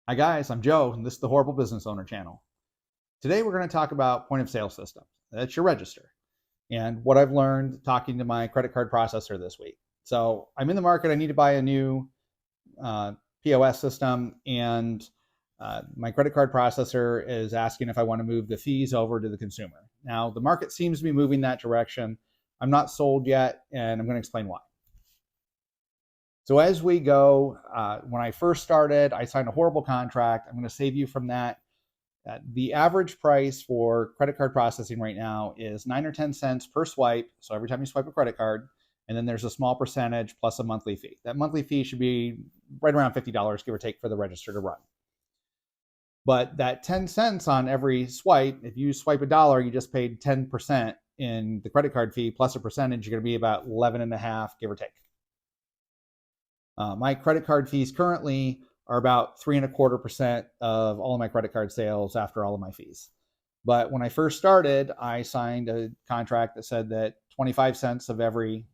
Hi guys, I'm Joe, and this is the Horrible Business Owner channel. Today we're going to talk about point of sale systems. That's your register, and what I've learned talking to my credit card processor this week. So I'm in the market. I need to buy a new POS system, and my credit card processor is asking if I want to move the fees over to the consumer. Now the market seems to be moving that direction. I'm not sold yet, and I'm going to explain why. So as we go, when I first started, I signed a horrible contract. I'm going to save you from that. The average price for credit card processing right now is 9 or 10 cents per swipe. So every time you swipe a credit card, and then there's a small percentage plus a monthly fee. That monthly fee should be right around $50, give or take, for the register to run. But that 10 cents on every swipe, if you swipe $1, you just paid 10% in the credit card fee plus a percentage. You're going to be about 11 and a half, give or take. My credit card fees currently are about 3.25% of all of my credit card sales after all of my fees. But when I first started, I signed a contract that said that 25 cents of every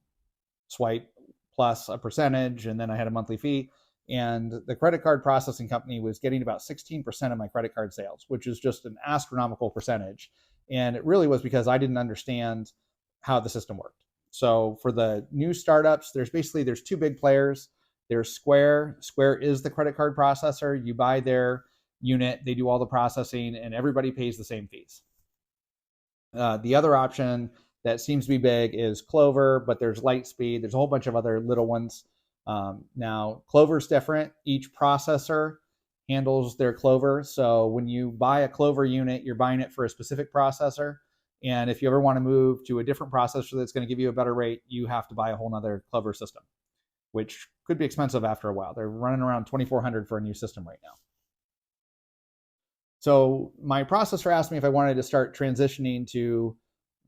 swipe plus a percentage, and then I had a monthly fee. And the credit card processing company was getting about 16% of my credit card sales, which is just an astronomical percentage. And it really was because I didn't understand how the system worked. So for the new startups, there's two big players. There's Square. Square is the credit card processor. You buy their unit, they do all the processing, and everybody pays the same fees. The other option that seems to be big is Clover, but there's Lightspeed. There's a whole bunch of other little ones. Now, Clover's different. Each processor handles their Clover. So when you buy a Clover unit, you're buying it for a specific processor. And if you ever want to move to a different processor that's going to give you a better rate, you have to buy a whole nother Clover system, which could be expensive after a while. They're running around $2,400 for a new system right now. So my processor asked me if I wanted to start transitioning to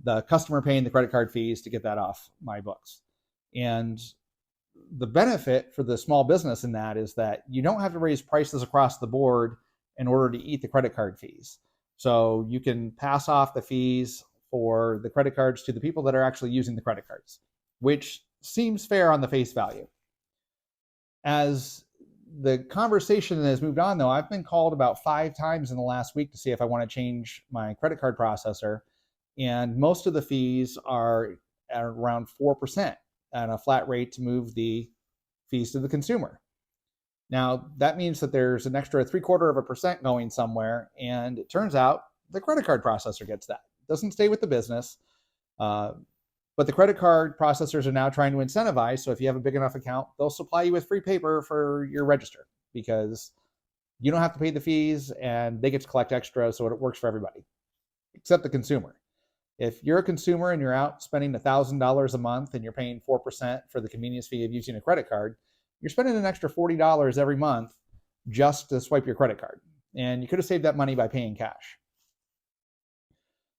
the customer paying the credit card fees to get that off my books. And the benefit for the small business in that is that you don't have to raise prices across the board in order to eat the credit card fees. So you can pass off the fees for the credit cards to the people that are actually using the credit cards, which seems fair on the face value. As the conversation has moved on, though, I've been called about 5 times in the last week to see if I want to change my credit card processor. And most of the fees are at around 4% at a flat rate to move the fees to the consumer. Now, that means that there's an extra 0.75% going somewhere. And it turns out the credit card processor gets that. It doesn't stay with the business. But the credit card processors are now trying to incentivize. So if you have a big enough account, they'll supply you with free paper for your register because you don't have to pay the fees and they get to collect extra. So it works for everybody except the consumer. If you're a consumer and you're out spending $1,000 a month and you're paying 4% for the convenience fee of using a credit card, you're spending an extra $40 every month just to swipe your credit card. And you could have saved that money by paying cash.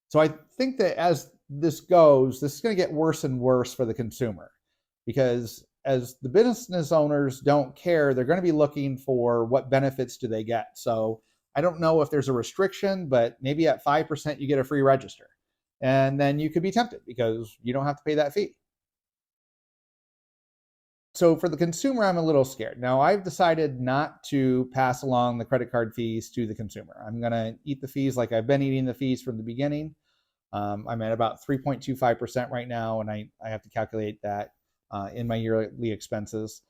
So I think that as this goes, this is going to get worse and worse for the consumer because as the business owners don't care, they're going to be looking for what benefits do they get. So I don't know if there's a restriction, but maybe at 5% you get a free register. And then you could be tempted because you don't have to pay that fee. So for the consumer, I'm a little scared. Now, I've decided not to pass along the credit card fees to the consumer. I'm going to eat the fees like I've been eating the fees from the beginning. I'm at about 3.25% right now, and I have to calculate that in my yearly expenses.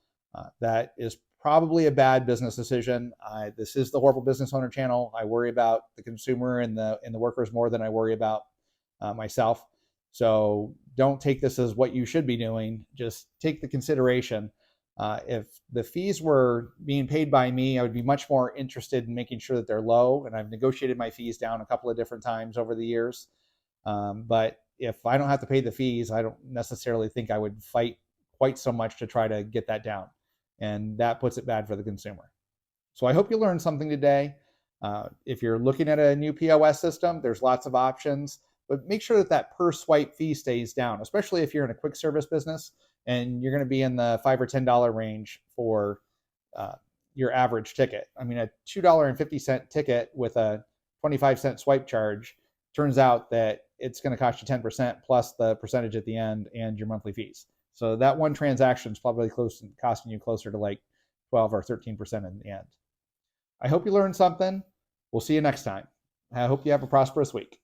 That is probably a bad business decision. This is the Horrible Business Owner channel. I worry about the consumer and the workers more than I worry about myself. So don't take this as what you should be doing. Just take the consideration. If the fees were being paid by me, I would be much more interested in making sure that they're low. And I've negotiated my fees down a couple of different times over the years. But if I don't have to pay the fees, I don't necessarily think I would fight quite so much to try to get that down. And that puts it bad for the consumer. So I hope you learned something today. If you're looking at a new POS system, there's lots of options, but make sure that that per swipe fee stays down, especially if you're in a quick service business and you're going to be in the $5 or $10 range for your average ticket. I mean, a $2.50 ticket with a 25-cent swipe charge turns out that it's going to cost you 10% plus the percentage at the end and your monthly fees. So that one transaction is probably costing you closer to like 12 or 13% in the end. I hope you learned something. We'll see you next time. I hope you have a prosperous week.